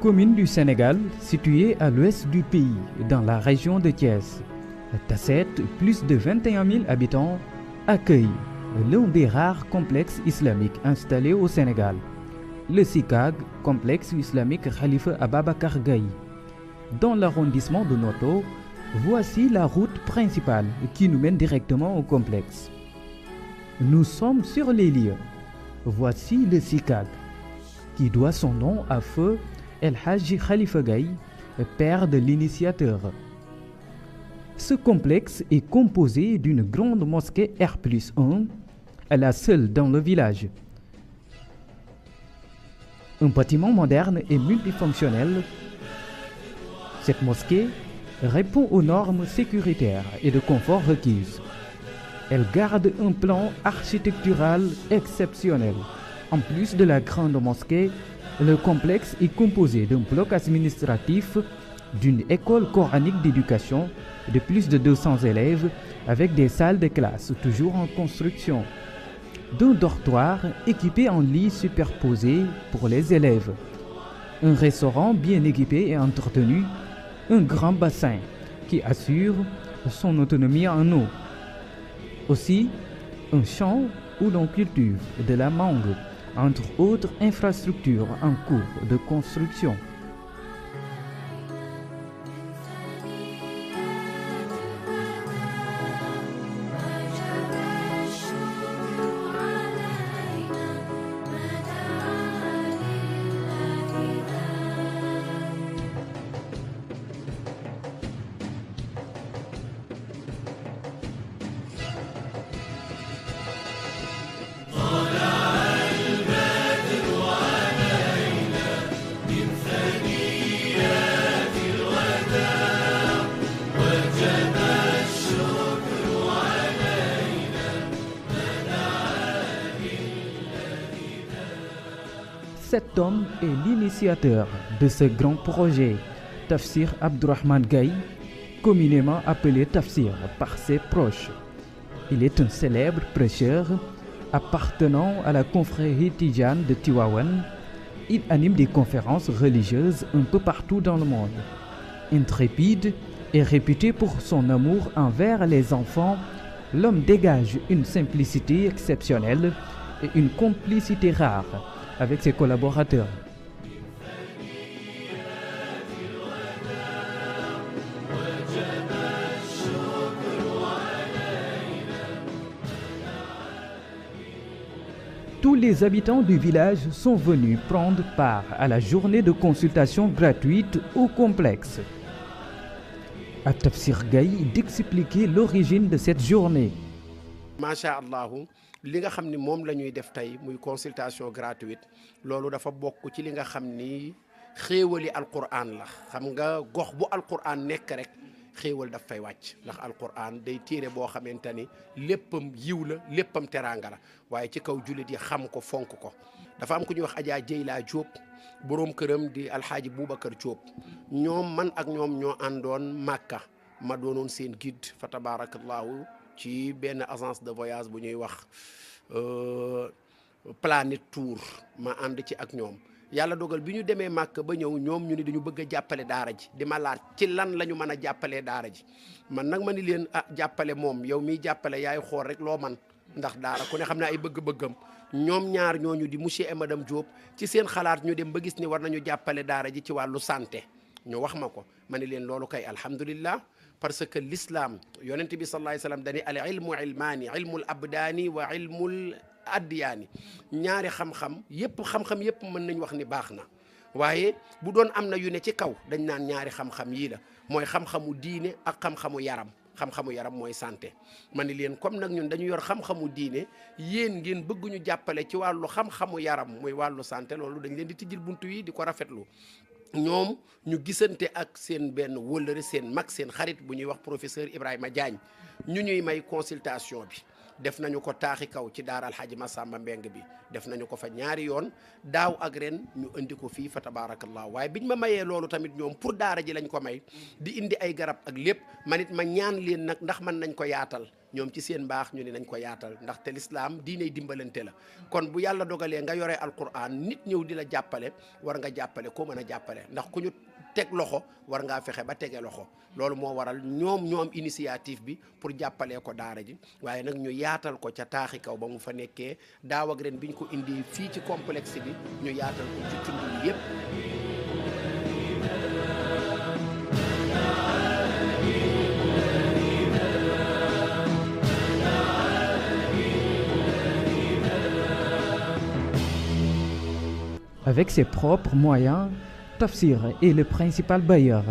commune du Sénégal située à l'ouest du pays, dans la région de Thiès. Tasset, plus de 21 000 habitants, accueille l'un des rares complexes islamiques installés au Sénégal, le SICAG, complexe islamique Khalifa Ababacar Gaye. Dans l'arrondissement de Noto, voici la route principale qui nous mène directement au complexe. Nous sommes sur les lieux. Voici le SICAG, qui doit son nom à feu El Hadji Khalifa Gaye, père de l'initiateur. Ce complexe est composé d'une grande mosquée R+1, la seule dans le village. Un bâtiment moderne et multifonctionnel. Cette mosquée répond aux normes sécuritaires et de confort requises. Elle garde un plan architectural exceptionnel. En plus de la grande mosquée, le complexe est composé d'un bloc administratif, d'une école coranique d'éducation de plus de 200 élèves avec des salles de classe toujours en construction, d'un dortoir équipé en lits superposés pour les élèves, un restaurant bien équipé et entretenu, un grand bassin qui assure son autonomie en eau. Aussi, un champ où l'on cultive de la mangue, entre autres infrastructures en cours de construction. Cet homme est l'initiateur de ce grand projet, Tafsir Abdourahmane Gaye, communément appelé Tafsir par ses proches. Il est un célèbre prêcheur appartenant à la confrérie Tidjane de Tivaouane. Il anime des conférences religieuses un peu partout dans le monde. Intrépide et réputé pour son amour envers les enfants, l'homme dégage une simplicité exceptionnelle et une complicité rare avec ses collaborateurs. Tous les habitants du village sont venus prendre part à la journée de consultation gratuite au complexe. À Tafsir Gaye d'expliquer l'origine de cette journée. Masha Allah, li nga xam ni moom la ñuy def tey muy consultation gratuite loolu dafa bokk ci li nga xam ni xéewali alquran la xam nga gox bu alquran nekk rek xéewal daf fay wàcc ndax alquran day téere boo xamante ni léppam yiw la léppam teraanga la waaye ci kaw jullit yi xam ko fonk ko. dafa am ku ñuy wax Adja Jeyla Diop boroom këram di alxaaji Boubacar Diop ñoom man ak ñoom ñoo àndoon Màkka ma doonoon seen guide fa tabarakallahu ci benn agence de voyage bu ñuy wax Planète Tour ma ànd ci ak ñoom yàlla dogal bi ñu demee Màkka ba ñëw ñoom ñu ni dañu bëgg a jàppale daara ji di ma laaj ci lan la ñu mën a jàppalee daara ji man nag ma ni leen jàppale moom yow miy jàppale yaay xool rek loo man ndax daara ku ne xam ne ay bëgg-bëggam ñoom ñaar ñooñu di monsieur et madame Diop ci seen xalaat ñu dem ba gis ni war nañu jàppale daara ji ci wàllu santé ñu wax ma ko ma ni leen loolu kay alhamdulillah parce que l'islam yonent bi sallallahu alayhi wasallam dani al ilmu ilmaani ilmul abdaani wa ilmul addiyaani ñaari xam-xam yëpp mën nañ wax ni baax na waaye bu doon am na yu ne ci kaw dañ naan ñaari xam-xam yii la mooy xam-xamu diine ak xam-xamu yaram xam-xamu yaram mooy santé ma ni leen comme nag ñun dañu yor xam-xamu diine yéen ngeen bëgg ñu jàppale ci wàllu xam-xamu yaram muy wàllu santé loolu dañ leen di tijjil buntu yi di ko rafetlu ñoom ñu gisante ak seen benn wëllëre seen mag seen xarit bu ñuy wax professeur Ibrahima Diagne ñu ñuy may consultation bi def nañu ko taaxi kaw ci daara alxaaji Masamba Mbeng bi def nañu ko fa ñaari yoon daaw ak ren ñu indi ko fii fa tabarakallah waaye biñ ma mayee loolu tamit ñoom pour daara ji lañ ko may di indi ay garab ak lépp man it ma ñaan leen nag ndax mën nañ ko yaatal ñoom ci seen mbaax ñu ne nañ ko yaatal ndaxte lislaam diiney dimbalante la kon bu yàlla dogalee nga yore alquran nit ñëw di la jàppale war nga jàppale koo mën a jàppale ndax ku ñu teg loxo war ngaa fexe ba tege loxo loolu moo waral ñoom initiative bi pour jàppalee ko daara ji waaye nag ñu yaatal ko ca taaxi kaw ba mu fa nekkee daaw ak ren biñ ko indi fii ci complexe bi ñu yaatal ko ci tund yi yépp Avec ses propres moyens, Tafsir est le principal bailleur.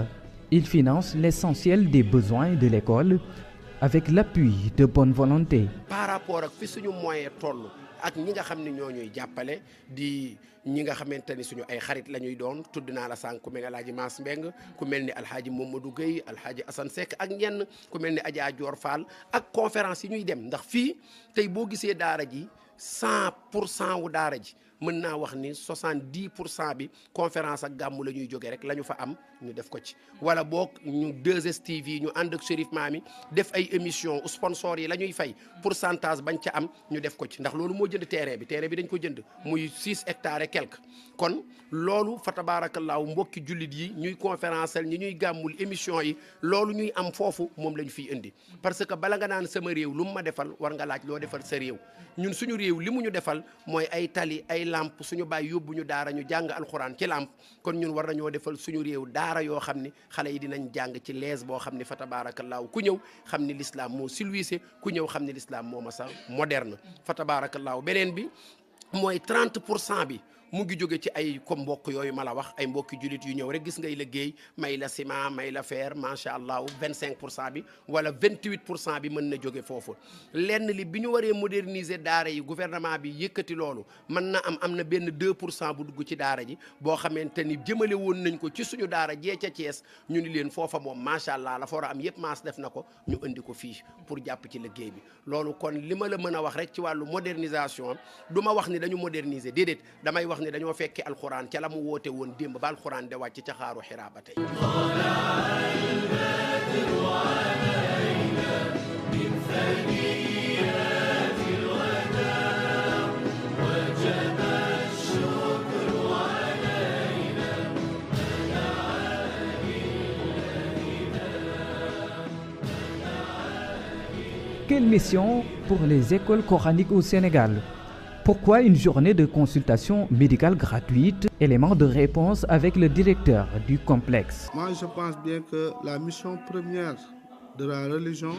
Il finance l'essentiel des besoins de l'école avec l'appui de bonne volonté. Par rapport ak fi suñu moyen toll ak ñi nga xam ne ñoo ñuy jàppale di ñi nga xamante ni suñu ay xarit la ñuy doon tudd naa la sànq ku mel ni alhaaji Mass Mbeng ku mel ni alhaaji Mamadou Gueye alhaaji Assane Seck ak ñenn ku mel ni Adja Dior Fall ak conférence yi ñuy dem ndax fii tey boo gisee daara ji 100% wu daara ji mën naa wax ni 70% bi conférence ak gàmmu la ñuy jóge rek la ñu fa am ñu def ko ci wala boog ñu 2STV ñu ànd ak Chérif Mami def ay émission sponsor yi la ñuy fay pourcentage bañ ca am ñu def ko ci ndax loolu moo jënd terrain bi dañ ko jënd muy 6 hectares et quelque kon loolu fa tabaarakallaahu mbokki jullit yi ñuy conférenciel ñi ñuy gàmmul émission yi loolu ñuy am foofu moom la ñu fiy indi parce que bala nga naan sama réew lu mu ma defal war nga laaj loo defal sa réew ñun suñu réew li mu ñu defal mooy ay tali ay lamp suñu bàyyi yóbbu ñu daara ñu jàng alxuraan ci lamp kon ñun war nañoo defal suñu réew daara yoo xam ni xale yi dinañ jàng ci lees boo xam ni fa tabaarakallaahu ku ñëw xam ni l'islam moo silwiise ku ñëw xam ni l'islam moo masa moderne fa tabaarakallaahu beneen bi mooy 30% bi mu ngi jóge ci ay comme mbokk yooyu ma la wax ay mbokki jullit yu ñëw rek gis ngay liggéey may la ciment may la fer macha allah 25% bi wala 28% bi mën na jóge foofu lenn li bi ñu waree moderniser daara yi gouvernement bi yëkkati loolu mën na am na benn 2% bu dugg ci daara ji boo xamante ni jëmale woon nañ ko ci suñu daara jee ca Thiès ñu ni leen foofa moom macha allah la fa war a am yëpp maas def na ko ñu indi ko fii pour jàpp ci liggéey bi loolu kon li ma la mën a wax rek ci wàllu modernisation du ma wax ni dañu moderniser déedéet damay wax ni dañoo fekki alxuraan ca la mu woote woon démb ba alxuraan de wàcc ca xaaru Xiraa ba tey Quelle mission pour les écoles coraniques au Sénégal? Pourquoi une journée de consultation médicale gratuite? Élément de réponse avec le directeur du complexe. Moi, je pense bien que la mission première de la religion,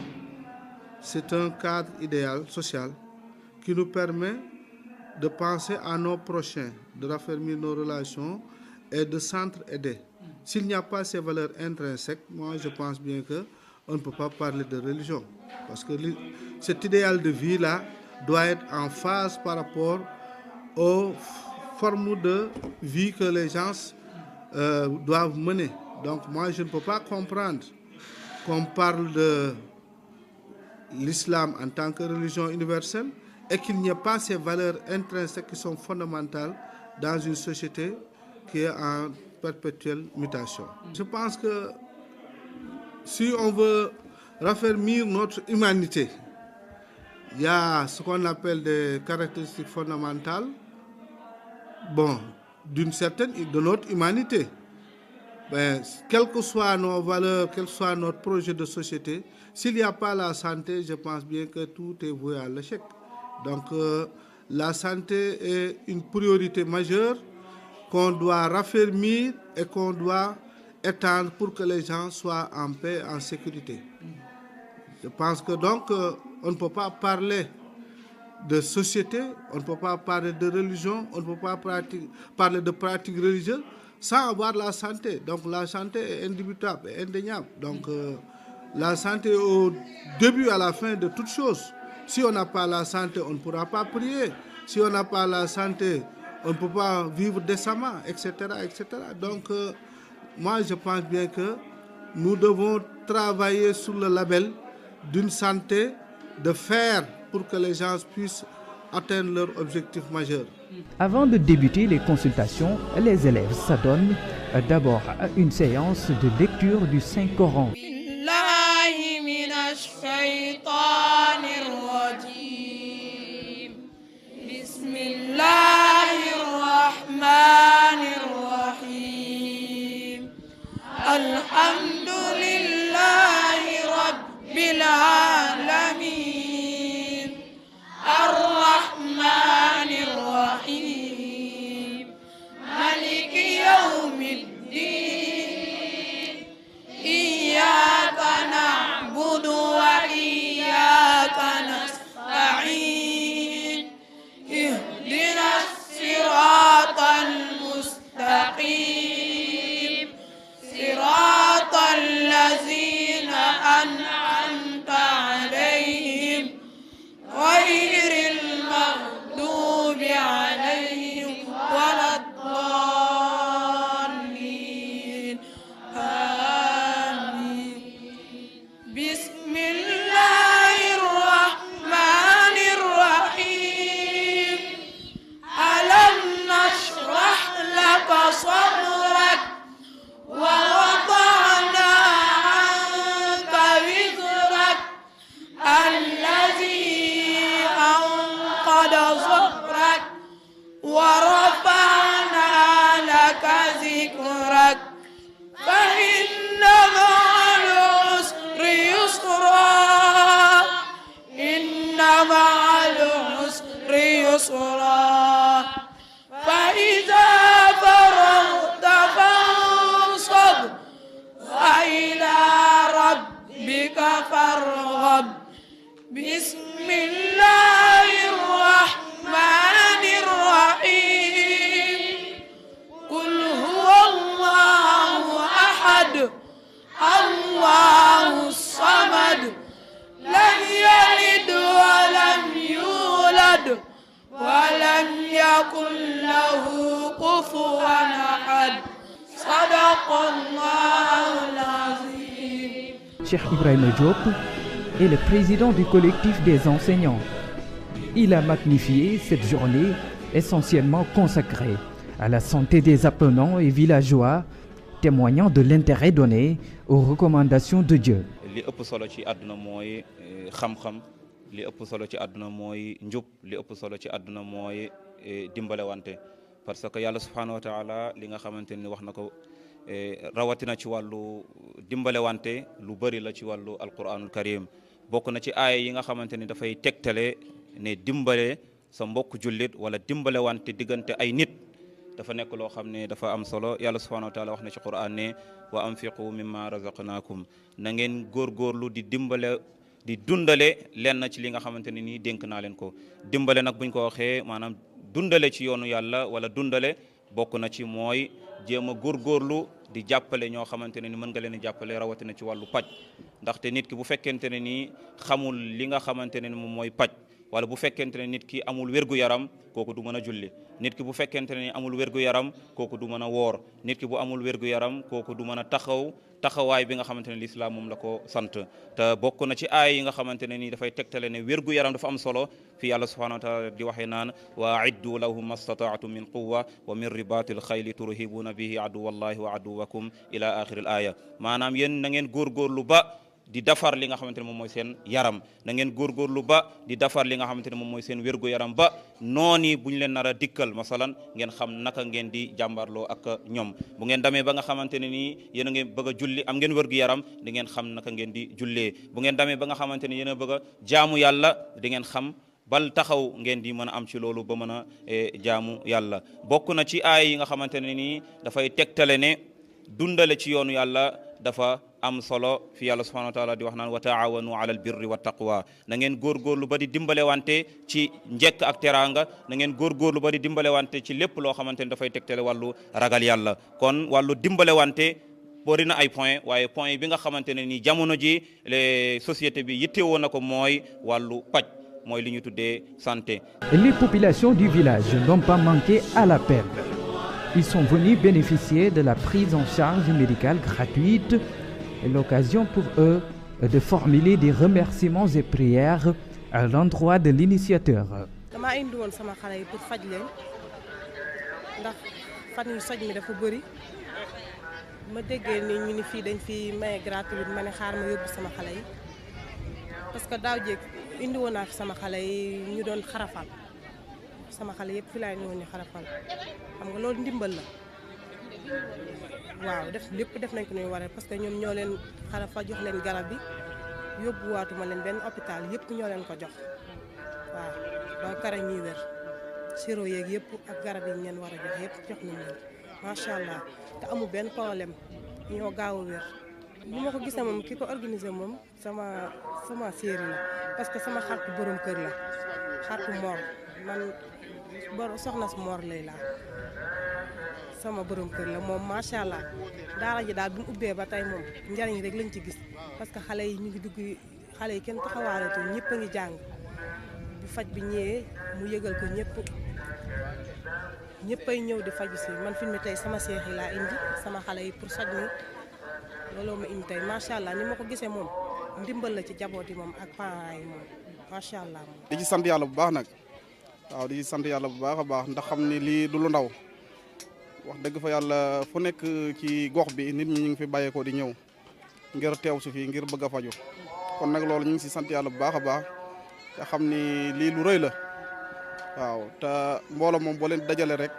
c'est un cadre idéal social qui nous permet de penser à nos prochains, de raffermir nos relations et de s'entraider. S'il n'y a pas ces valeurs intrinsèques, moi, je pense bien qu'on ne peut pas parler de religion. Parce que cet idéal de vie-là doit être en phase par rapport aux formes de vie que les gens doivent mener. Donc moi, je ne peux pas comprendre qu'on parle de l'islam en tant que religion universelle et qu'il n'y ait pas ces valeurs intrinsèques qui sont fondamentales dans une société qui est en perpétuelle mutation. Je pense que si on veut raffermir notre humanité, il y a ce qu'on appelle des caractéristiques fondamentales, de notre humanité. Ben, quelles que soient nos valeurs, quel que soit notre projet de société, s'il n'y a pas la santé, je pense bien que tout est voué à l'échec. Donc, la santé est une priorité majeure qu'on doit raffermir et qu'on doit étendre pour que les gens soient en paix, en sécurité. Je pense que donc, on ne peut pas parler de société, on ne peut pas parler de religion, on ne peut pas parler de pratiques religieuses sans avoir la santé. Donc la santé est indubitable, est indéniable. Donc la santé est au début à la fin de toute chose. Si on n'a pas la santé, on ne pourra pas prier. Si on n'a pas la santé, on ne peut pas vivre décemment, etc. etc. Donc moi je pense bien que nous devons travailler sur le label d'une santé de fer pour que les gens puissent atteindre leur objectif majeur. Avant de débuter les consultations, les élèves s'adonnent d'abord à une séance de lecture du Saint-Coran. Alhamdulillahi Rabbil Alamin Ar-Rahmanir Rahim Maliki Yawmiddin Iyyaka na'budu wa iyyaka nasta'in Ihdinas siratal mustaqim Siratal ladzina an'amta 'alaihim ghairil maghdubi 'alaihim waladdallin. Amin. Bismillahirrahmanirrahim. Alam nashrah laka sadrak wa wada'na 'anka wizrak alladzi anqadha dhahrak wa rafa'na laka zikrak fa inna ma'al usri yusra inna ma'al usri yusra fa idza faraghta fansab wa ila rabbika farghab. Bismillahirrahmanirrahim. Qul huwallahu ahad Allahus samad lam yalid wa lam yulad wa lam yakul lahu kufuwan ahad. Sadaqallahul azim. Cheikh Ibrahima Diop est le président du collectif des enseignants. Il a magnifié cette journée essentiellement consacrée à la santé des apprenants et villageois, témoignant de l'intérêt donné aux recommandations de Dieu. li ëpp solo ci àdduna mooy xam-xam, li ëpp solo ci àdduna mooy njub, li ëpp solo ci àdduna mooy dimbale wante, parce que yàlla subhanahu wa taala li nga xamante ni wax na ko rawatina ci wàllu dimbale wante lu bëri la ci wàllu alquranul karim. bokk na ci aaya yi nga xamante ni dafay tegtale ne dimbale sa mbokk jullit wala dimbale wante diggante ay nit dafa nekk loo xam ne dafa am solo. yàlla subhanahu wa taala wax na ci quran ne wa anfiqu mimma razaqnakum, na ngeen góorgóorlu di dimbale di dundale lenn ci li nga xamante ne nii dénk naa leen ko. dimbale nag buñ ko waxee maanaam dundale ci yoonu yàlla wala dundale bokk na ci mooy jéem a góorgóorlu di jàppale ñoo xamante ne ni mën nga leen jàppale rawatina ci wàllu paj, ndaxte nit ki bu fekkente ne nii xamul li nga xamante ne ni moom mooy paj, wala bu fekkente ne nit ki amul wérgu yaram kooku du mën a julli, nit ki bu fekkente ne ni amul wérgu yaram kooku du mën a woor, nit ki bu amul wérgu yaram kooku du mën a taxawaay bi nga xamante ne lislaam moom la ko sant. te bokk na ci aay yi nga xamante ne nii dafay tegtale ne wérgu yaram dafa am solo fi yàlla subhanahu wa taala di waxee naan wa a'iddu lahum mastata'tum min quwwa wa min ribatil xayli turhibuna bihi aduwallahi wa aduwakum ila axiril aaya. maanaam yéen na ngeen góorgóorlu ba di defar li nga xamante ne moom mooy seen yaram, na ngeen góorgóorlu ba di defar li nga xamante ne moom mooy seen wérgu yaram ba nooni bu ñu leen nar a dikkal masalan ngeen xam naka ngeen di jàmbarloo ak ñoom. bu ngeen demee ba nga xamante ne nii yéen a ngeen bëgg a julli am ngeen wérgu yaram di ngeen xam naka ngeen di jullee. bu ngeen demee ba nga xamante ne yéen a bëgg a jaamu yàlla di ngeen xam bal taxaw ngeen di mën a am ci loolu ba mën a jaamu yàlla. bokk na ci aay yi nga xamante ne nii dafay tegtale ne dundale ci yoonu yàlla dafa am solo fi yàlla subhanahu wa taala di wax naan wa taawanu ala al birri wa taqwa, na ngeen góorgóorlu ba di dimbale wante ci njekk ak teraanga, na ngeen góorgóorlu ba di dimbale wante ci lépp loo xamante ne dafay tegtale wàllu ragal yàlla. kon wàllu dimbale wante bari na ay point, waaye point bi nga xamante ne ni jamono ji les société bi yittewoo na ko mooy wàllu paj, mooy li ñu tuddee santé. Les populations du village n'ont pas manqué à l'appel. Ils sont venus bénéficier de la prise en charge médicale gratuite, l'occasion pour eux de formuler des remerciements et prières à l'endroit de l'initiateur. dama indi woon sama xale yi pour faj leen ndax fan yu soj mi dafa bëri ma déggee ni ñu ni fii dañ fi maye gratuit ma ne xaar ma yóbbu sama xale yi parce que daaw jéeg indi woon naa fi sama xale yi ñu doon xarafal sama xale yëpp fi laay ñëwoon ñu xarafal xam nga loolu ndimbal la waaw def lépp def nañ ko ñuy waree parce que ñoom ñoo leen xarafal jox leen garab bi yóbbuwaatuma leen benn hôpital yëpp ñoo leen ko jox waaw ba kara ñuy wér siro yeeg yëpp ak garab yi ngeen war a jox yëpp jox nañ leen macha allah te amul benn problème ñoo gaaw a wér. bu ma ko gisee moom ki ko organisé moom sama séeri la parce que sama xaritu borom kër la xaritu Mor man soxna si Mor lay laa sama borom kër la moom macha allah daara ji daal bu mu ubbee ba tey moom njariñ rek lañ ci gis parce que xale yi ñu ngi dugg xale yi kenn taxawaaletul ñëpp a ngi jàng bu faj bi ñëwee mu yëgal ko ñëpp ay ñëw di faju si man fi mu ne tey sama seex yi laa indi sama xale yi pour faj mi looloo ma indi tey macha allah ni ma ko gisee moom ndimbal la ci jaboot yi moom ak parents yi moom macha allah moom. di ci sant yàlla bu baax nag waaw di ci sant yàlla bu baax a baax ndax xam ni lii du lu ndaw wax dëgg fa yàlla fu nekk ci gox bi nit ñi ñu ngi fi bàyyeekoo di ñëw ngir teew si fii ngir bëgg a faju kon nag loolu ñu ngi si sant yàlla bu baax a baax te xam ni lii lu rëy la waaw te mbooloo moom boo leen dajale rek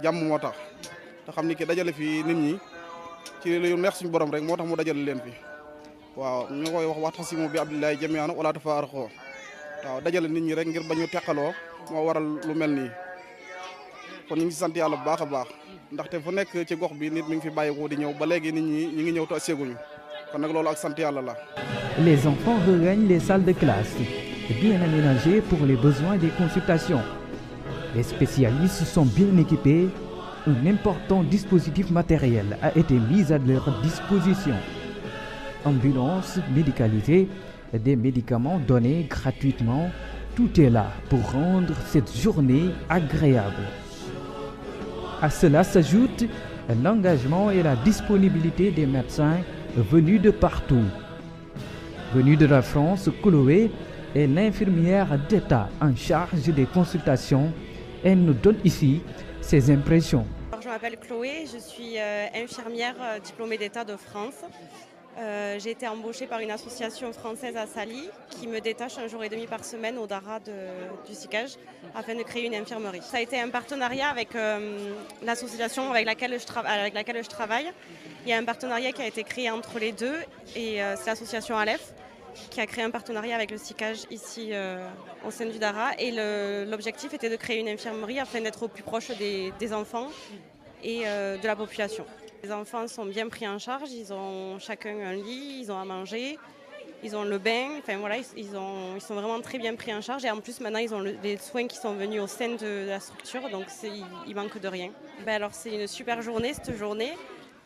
jàmm moo tax te xam ni ki dajale fii nit ñi ci lu neex suñu borom rek moo tax mu dajale leen fi waaw ñu koy wax waxtasimu bi abdillahi jami'an wala tafarraqu waaw dajale nit ñi rek ngir bañu teqaloo moo waral lu mel nii kon ñu ngi si sant yàlla bu baax a baax ndaxte fu nekk ci gox bi nit mi ngi fi bàyyeekoo di ñëw ba léegi nit ñi ñu ngi ñëw te seguñu kon nag loolu ak sant yàlla la. Les enfants regagnent les salles de classe, bien aménagées pour les besoins des consultations. Les spécialistes sont bien équipés. Un important dispositif matériel a été mis à leur disposition. Ambulances médicalisées, des médicaments donnés gratuitement, tout est là pour rendre cette journée agréable. À cela s'ajoute l'engagement et la disponibilité des médecins venus de partout. Venue de la France, Chloé est l'infirmière d'État en charge des consultations. Elle nous donne ici ses impressions. Alors, je m'appelle Chloé, je suis infirmière diplômée d'État de France. J'ai été embauchée par une association française à Sali qui me détache un jour et demi par semaine au Dara du SICAJ afin de créer une infirmerie. Ça a été un partenariat avec l'association avec laquelle je travaille. Il y a un partenariat qui a été créé entre les deux et c'est l'association Aleph qui a créé un partenariat avec le SICAJ ici au sein du Dara. Et l'objectif était de créer une infirmerie afin d'être au plus proche des enfants et de la population. Les enfants sont bien pris en charge, ils ont chacun un lit, ils ont à manger, ils ont le bain, enfin voilà, ils sont vraiment très bien pris en charge. Et en plus maintenant ils ont les soins qui sont venus au sein de la structure, donc il manque de rien. Alors c'est une super journée cette journée.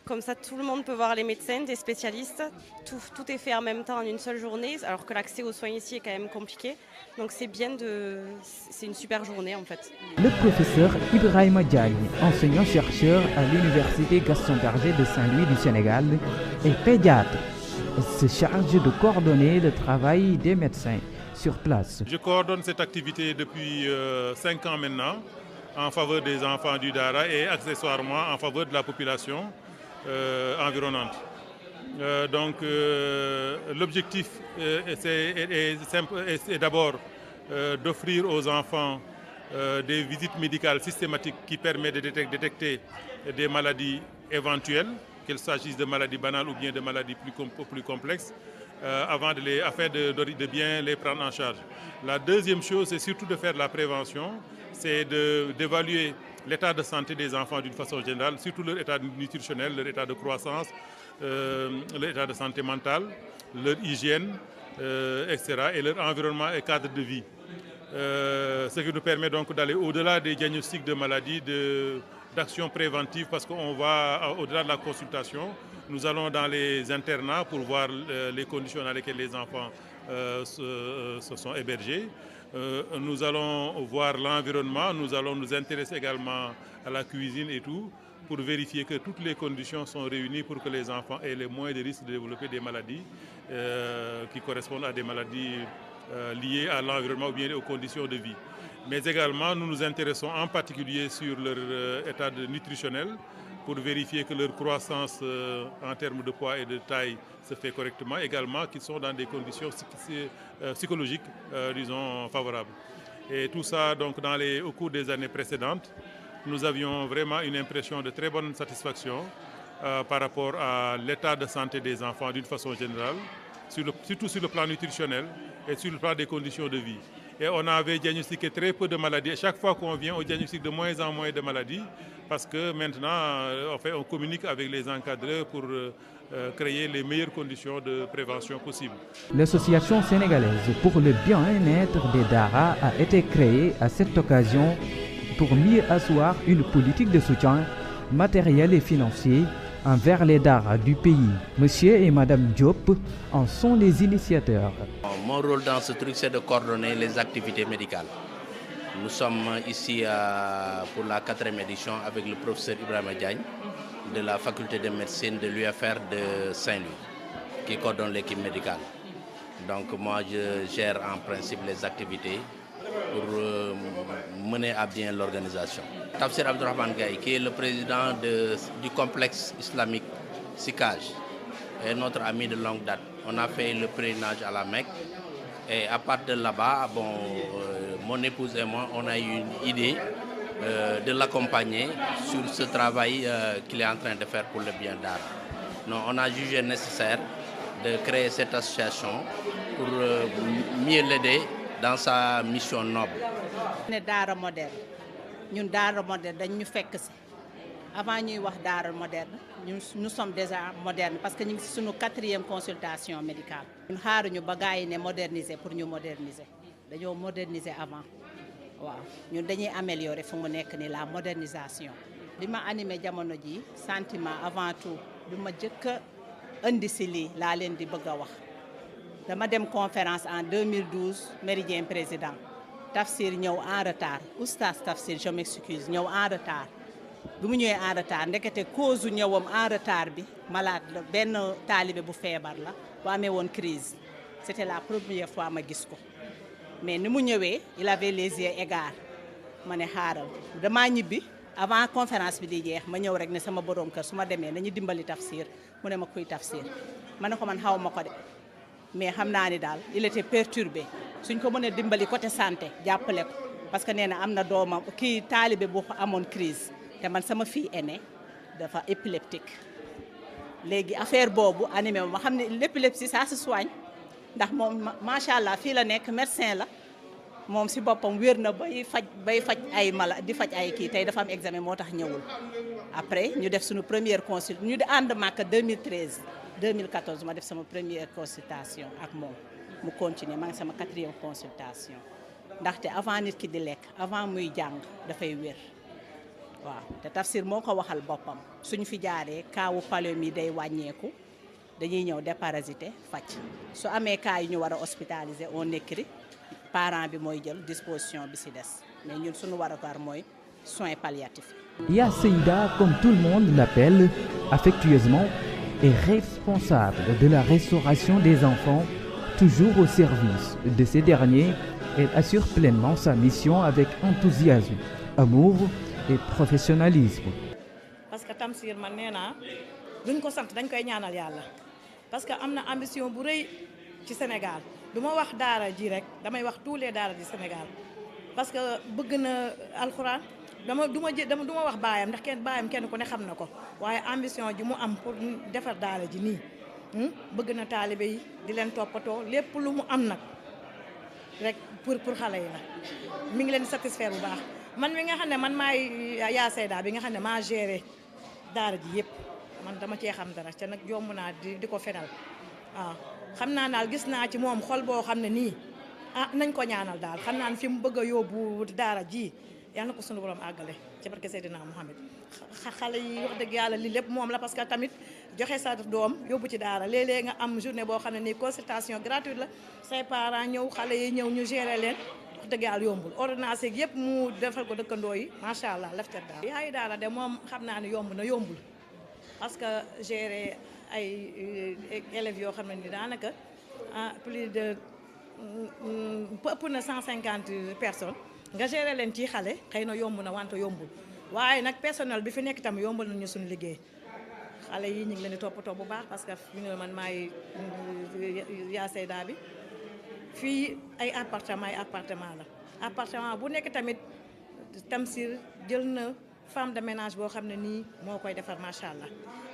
Comme ça, tout le monde peut voir les médecins, des spécialistes. Tout est fait en même temps en une seule journée, alors que l'accès aux soins ici est quand même compliqué. Donc c'est une super journée en fait. Le professeur Ibrahima Diagne, enseignant-chercheur à l'Université Gaston Berger de Saint-Louis du Sénégal, est pédiatre. Il se charge de coordonner le travail des médecins sur place. Je coordonne cette activité depuis 5 ans maintenant en faveur des enfants du Dara et accessoirement en faveur de la population environnante. L'objectif est d'abord d'offrir aux enfants des visites médicales systématiques qui permettent de détecter des maladies éventuelles, qu'il s'agisse de maladies banales ou bien de maladies plus complexes, afin de bien les prendre en charge. La deuxième chose, c'est surtout de faire de la prévention, c'est d'évaluer l'état de santé des enfants d'une façon générale, surtout leur état nutritionnel, leur état de croissance, leur état de santé mentale, leur hygiène, etc. et leur environnement et cadre de vie. Ce qui nous permet donc d'aller au-delà des diagnostics de maladies, d'actions préventives, parce qu'on va au-delà de la consultation. Nous allons dans les internats pour voir les conditions dans lesquelles les enfants se sont hébergés. Nous allons voir l'environnement, nous allons nous intéresser également à la cuisine et tout, pour vérifier que toutes les conditions sont réunies pour que les enfants aient les moins de risques de développer des maladies qui correspondent à des maladies liées à l'environnement ou bien aux conditions de vie. Mais également, nous nous intéressons en particulier sur leur état nutritionnel pour vérifier que leur croissance en termes de poids et de taille se fait correctement. Également, qu'ils sont dans des conditions psychologiques, disons, favorables. Et tout ça, donc, au cours des années précédentes, nous avions vraiment une impression de très bonne satisfaction par rapport à l'état de santé des enfants d'une façon générale, surtout sur le plan nutritionnel et sur le plan des conditions de vie. Et on avait diagnostiqué très peu de maladies. Chaque fois qu'on vient, on diagnostique de moins en moins de maladies parce que maintenant, on communique avec les encadreurs pour créer les meilleures conditions de prévention possibles. L'Association sénégalaise pour le bien-être des Dara a été créée à cette occasion pour mieux asseoir une politique de soutien matériel et financier envers les Dara du pays. Monsieur et Madame Diop en sont les initiateurs. Mon rôle dans ce truc, c'est de coordonner les activités médicales. Nous sommes ici pour la 4e édition avec le professeur Ibrahima Diagne de la faculté de médecine de l'UFR de Saint-Louis, qui coordonne l'équipe médicale. Donc moi, je gère en principe les activités pour mener à bien l'organisation. Tafsir Abdourahmane Gaye, qui est le président du complexe islamique SICAGE, est notre ami de longue date. On a fait le pèlerinage à la Mecque et à partir de là-bas, mon épouse et moi, on a eu une idée de l'accompagner sur ce travail qu'il est en train de faire pour le bien d'art. Donc, on a jugé nécessaire de créer cette association pour mieux l'aider dans sa mission noble. ne daara moderne ñun daara moderne dañ ñu fekk si avant ñuy wax daara moderne nous sommes déjà modernes parce que ñu ngi si suñu 4e consultation médicale. ñun xaaruñu ba gars yi ne moderniser pour ñu moderniser dañoo moderniser avant waaw ñun dañuy améliorer fu mu nekk ni la modernisation. li ma animé jamono ji sentiment avant tout li ma jëkk a indi si lii laa leen di bëgg a wax. dama dem conférence en 2012 Méridien président Tafsir ñëw en retard oustaz Tafsir je m'excuse ñëw en retard bi mu ñëwee en retard ndekete cause ñëwam en retard bi malade la benn taalibe bu feebar la bu amee woon crise c'était la première fois ma gis ko mais ni mu ñëwee il avait les yeux égars ma ne xaaral damaa ñibbi avant conférence bi di jeex ma ñëw rek ne sama borom kër su ma demee nañu dimbali Tafsir mu ne ma kuy Tafsir ma ne ko man xaw ma ko de mais xam naa ni daal il était perturbé suñ ko mën a dimbali côté santé jàppale ko parce que nee na am na doomam kii taalibe bu amoon crise te man sama fille aînée dafa épileptique léegi affaire boobu animé ma xam ne l'épilepsie ça se soigne ndax moom macha allah fii la nekk médecin la moom si boppam wér na bay faj ay mala di faj ay kii tey dafa am examen moo tax ñëwul après ñu def suñu première consul ñu di ànd Makka 2014 ma def sama première consultation ak moom mu continuer maa ngi sama 4e consultation ndaxte avant nit ki di lekk avant muy jàng dafay wér waaw te Tafsir moo ko waxal boppam suñu fi jaaree kaawu paléo yi day wàññeeku dañuy ñëw déparasiter faj su amee cas yi ñu war a hospitaliser on écrit parent bi mooy jël disposition bi si des mais ñun suñu warugar mooy soins palliatifs. Ya Seyda, comme tout le monde l'appelle affectueusement, est responsable de la restauration des enfants, toujours au service de ces derniers. Elle assure pleinement sa mission avec enthousiasme, amour et professionnalisme. parce que Tamsir man nee naa duñ ko sant dañ koy ñaanal yàlla parce que am na ambition bu rëy ci Sénégal du ma wax daara ji rek damay wax tous les daara du Sénégal parce que bëgg na alxuraan du ma wax baayam ndax baayam kenn ku ne xam na ko waaye ambition ji mu am pour defar daara ji nii bëgg na taalibe yi di leen toppatoo lépp lu mu am nag rek pour xale yi la mi ngi leen satisfaire bu baax man mi nga xam ne man maay yaa Seyda bi nga xam ne maa géré daara ji yëpp man dama cee xam dara te nag jomb naa di ko fenal waaw xam naa daal gis naa ci moom xol boo xam ne nii nañ ko ñaanal daal xam naa ne fi mu bëgg a yóbbu daara ji yal na ko sunu borom àggale ci barke Seydina Mouhamed xale yi wax dëgg yàlla li lépp moom la parce que tamit joxe sa doom yóbbu ci daara léeg-léeg nga am journée boo xam ne nii consultation gratuite la say parents ñëw xale yi ñëw ñu gérer leen wax dëgg yàlla yombul ordonnance yeeg yëpp mu defal ko dëkkandoo yi macha allah lefter daal yaayu daara de moom xam naa ne yombul parce que gérer ay élèves yoo xam ne ni daanaka plus de ëpp na 150 personnes nga gérer leen ci xale xëy na yomb na wante yombul waaye nag personnel bi fi nekk tam yombal nañu suñu liggéey xale yi ñu ngi leen di toppatoo bu baax parce que fi ne man maay yaa Seyda bi fii ay appartement la appartement bu nekk tamit Tamsir jël na femme de ménage boo xam ne nii moo koy defar macha allah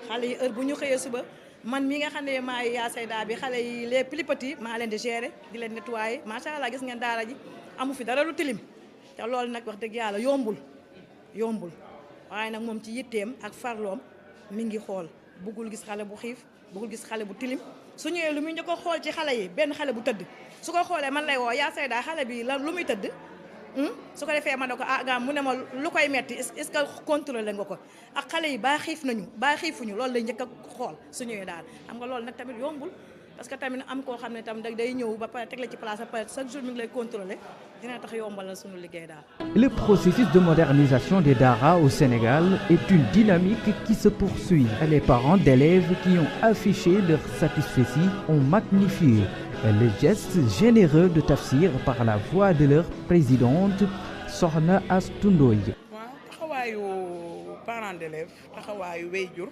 xale yi heure bu ñu xëyee suba man mi nga xam ne maay yaa Seyda bi xale yi les plus petits maa leen di gérer di leen nettoyer macha allah gis ngeen daara ji amu fi dara lu tilim te loolu nag wax dëgg yàlla yombul waaye nag moom ci yitteem ak farloom mi ngi xool bëggul gis xale bu xiif bëggul gis xale bu tilim su ñëwee lu muy njëkk a xool ci xale yi benn xale bu tëdd su ko xoolee man lay woo yaa Seyda xale bi lan lu muy tëdd su ko defee ma ne ko gaam mu ne ma lu koy metti est-ce que contrôlé nga ko ak xale yi baa xiif nañu baa xiifuñu loolu lay njëkk a xool su ñëwee daal xam nga loolu nag tamit yombul parce que tamit am koo xam ne tam day ñëw ba pare teg la ci place ba pare chaque jour mi ngi lay contrôlé dina tax yombal suñu liggéey daal. Le processus de modernisation des daara au Sénégal est une dynamique qui se poursuit. Les parents d'élèves qui ont affiché leur satisfecit ont magnifié le geste généreux de Tafsir par la voix de leur présidente Sokhna Astou Ndoye. waaw taxawaayu parents d'élèves taxawaayu wéyjur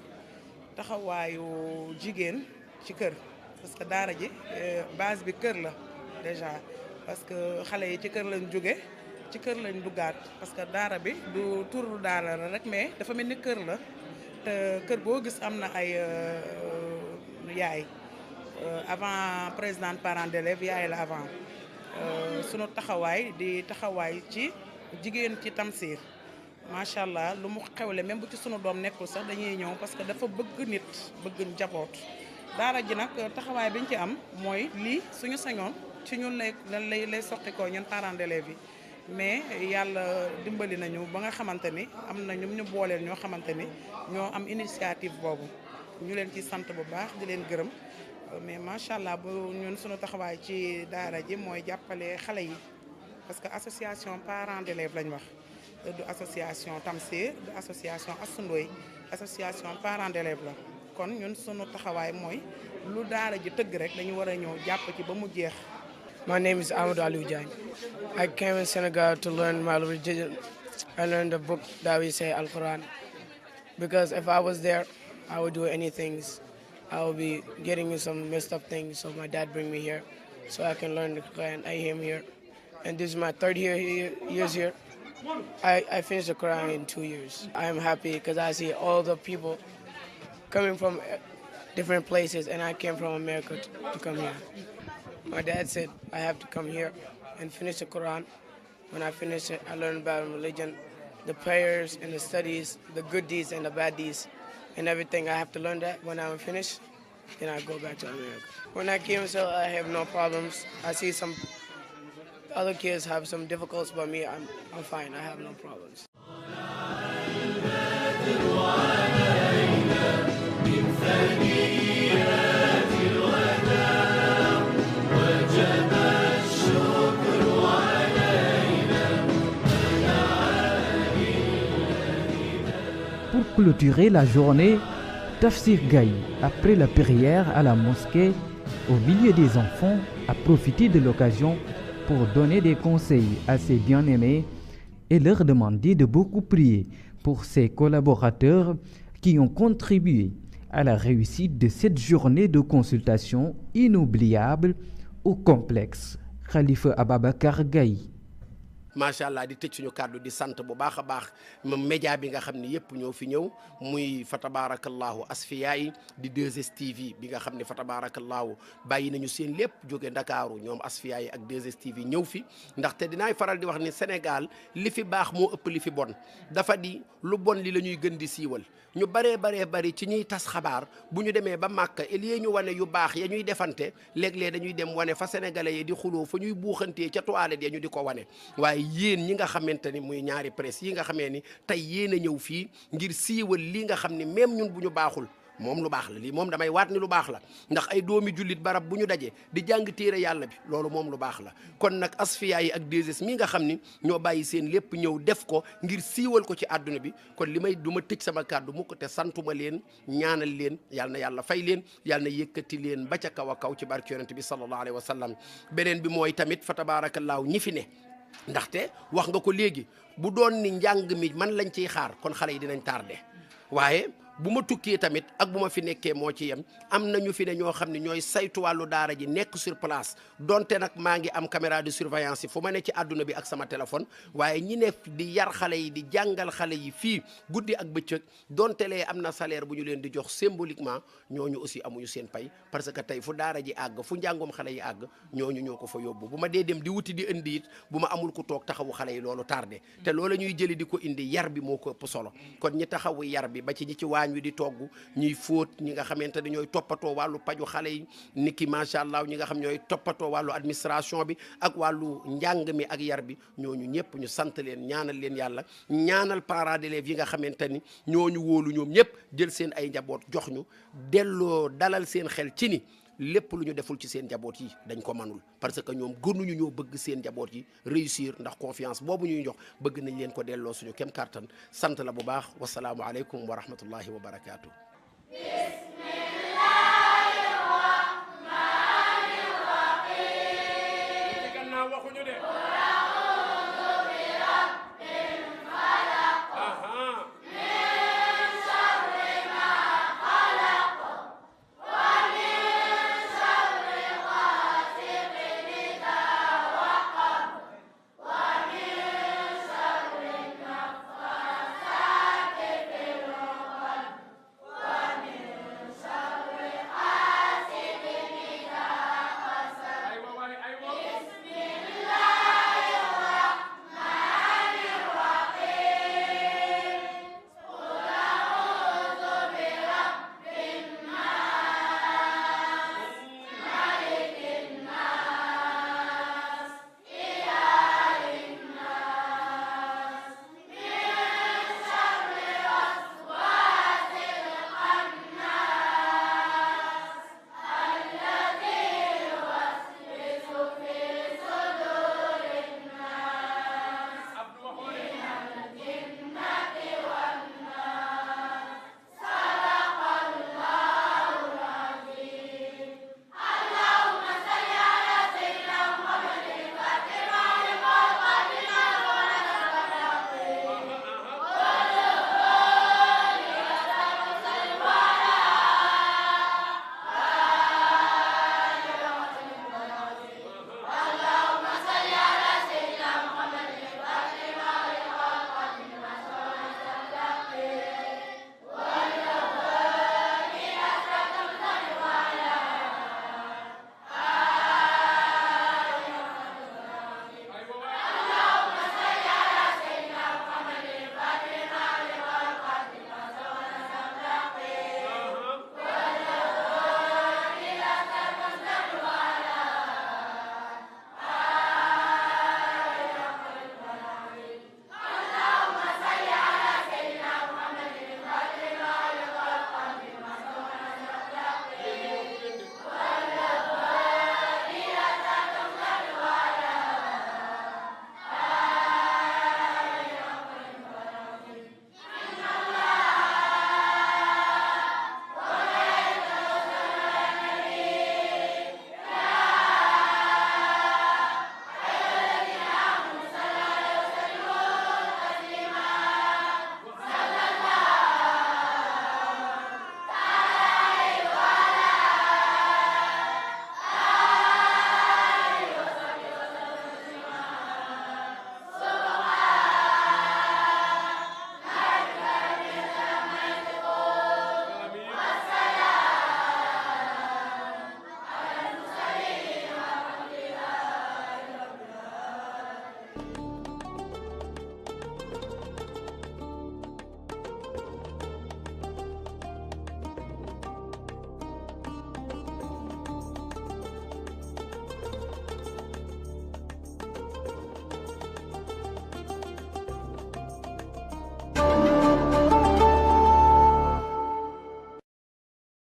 taxawaayu jigéen ci kër parce que daara ji base bi kër la déjà parce que xale yi ci kër lañ jóge ci kër lañ duggaat parce que daara bi du turu daara la rek mais dafa mel ni kër la te kër boo gis am na ay yaay avant présidente parents d'élèves yaay la avant sunu taxawaay di taxawaay ci jigéen ci Tamsir macha allah lu mu xewle même bu ci sunu doom nekkul sax dañuy ñëw parce que dafa bëgg nit bëgg njaboot daara ji nag taxawaay bi ñu ci am mooy lii suñu sañoon ci ñun lay soqi ko ñun parents d'élèves yi mais yàlla dimbali nañu ba nga xamante ni am na ñu booleel ñoo xamante ni ñoo am initiative boobu ñu leen ci sant bu baax di leen gërëm mais macha allah bu ñun suñu taxawaay ci daara ji mooy jàppale xale yi parce que association parents d'élèves lañ wax du association Tamsir du association Astou Ndoye association parents d'élèves la kon ñun sunu taxawaay mooy lu daara ji tëgg rek dañu war a ñëw jàpp ci ba mu jeex. My name is Amadou Aliou Diagne. I came in Senegal to learn my religion. I learned the book that we say Al Quran because if I was there I would do anything. I would be getting me some messed up things, so my dad bring me here so I can learn the Quran. I am here and this is my third years here. I finished the Quran in 2 years. I am happy because I see all the people coming from different places and I came from America to come here. My dad said I have to come here and finish the Quran. When I finish it, I learn about religion, the prayers and the studies, the good deeds and the bad deeds and everything. I have to learn that when I'm finished, then I go back to America. When I came, so I have no problems. I see some other kids have some difficulties, but me, I'm fine. I have no problems. Pour clôturer la journée, Tafsir Gaye, après la prière à la mosquée, au milieu des enfants, a profité de l'occasion pour donner des conseils à ses bien-aimés et leur demander de beaucoup prier pour ses collaborateurs qui ont contribué à la réussite de cette journée de consultation inoubliable au complexe Khalifa Ababacar Gaye. macha allah di tëj suñu kàddu di sant bu baax a baax moom média bi nga xam ne yëpp ñoo fi ñëw muy fa tabarakallahu asfiya yi di 2STV bi nga xam ne fa tabarakallahu bàyyi nañu seen lépp jóge Ndakaaru ñoom asfiya yi ak 2STV ñëw fi ndaxte dinaay faral di wax ni Sénégal li fi baax moo ëpp li fi bon dafa di lu bon li la ñuy gën di siiwal ñu bari ci ñuy tas xabaar bu ñu demee ba Màkka elie ñu wane yu baax ya ñuy defante léeg-léeg dañuy dem wane fa sénégalais yi di xuloo fa ñuy buuxantee ca toilette ya ñu di ko wane waaye yéen ñi nga xamante ni muy ñaari presse yi nga xamee ni tey yéen a ñëw fii ngir siiwal lii nga xam ni même ñun bu ñu baaxul moom lu baax la lii moom damay waat ni lu baax la ndax ay doomi jullit barab bu ñu dajee di jàng téere yàlla bi loolu moom lu baax la kon nag asfiya yi ak 2S mi nga xam ni ñoo bàyyi seen lépp ñëw def ko ngir siiwal ko ci àdduna bi kon li may du ma tëj sama kàddu mukk te santuma leen ñaanal leen yàlla na yàlla fay leen yàlla na yëkkati leen ba ca kaw a kaw ci barke yonent bi sallallahu alayhi wa sallam beneen bi mooy tamit fa tabaarakallaahu ñi fi ne ndaxte wax nga ko léegi bu doon ni njàng mi man lañ ciy xaar kon xale yi dinañ tardé waaye bu ma tukkee tamit ak bu ma fi nekkee moo ci yem am na ñu fi ne ñoo xam ne ñooy saytu wàllu daara ji nekk sur place donte nag maa ngi am caméra de surveillance yi fu ma ne ci àdduna bi ak sama téléphone waaye ñi nekk di yar xale yi di jàngal xale yi fii guddi ak bëccëg donte lee am na salaire bu ñu leen di jox symboliquement ñooñu aussi amuñu seen pay parce que tey fu daara ji àgg fu njàngum xale yi àgg ñooñu ñoo ko fa yóbbu bu ma dee dem di wuti di indi it bu ma amul ku toog taxawu xale yi loolu tardé te loolu ñuy jëli di ko indi yar bi moo ko ëpp solo kon ñi taxawu yar bi ba ci ñi ci wi di togg ñuy fóot ñi nga xamante ne ñooy toppatoo wàllu paju xale yi niki macha allah ñi nga xam ñooy toppatoo wàllu administration bi ak wàllu njàng mi ak yar bi ñooñu ñëpp ñu sant leen ñaanal leen yàlla ñaanal parents d'élèves yi nga xamante ni ñooñu wóolu ñoom ñëpp jël seen ay njaboot jox ñu delloo dalal seen xel ci ni lépp lu ñu deful ci seen njaboot yi dañ ko manul parce que ñoom gënuñu ñoo bëgg seen njaboot yi réussir ndax confiance boobu ñuy jox bëgg nañ leen ko delloo suñu kem kàttan sant la bu baax wasalaamu aleykum wa rahmatullahi wa barakaatu.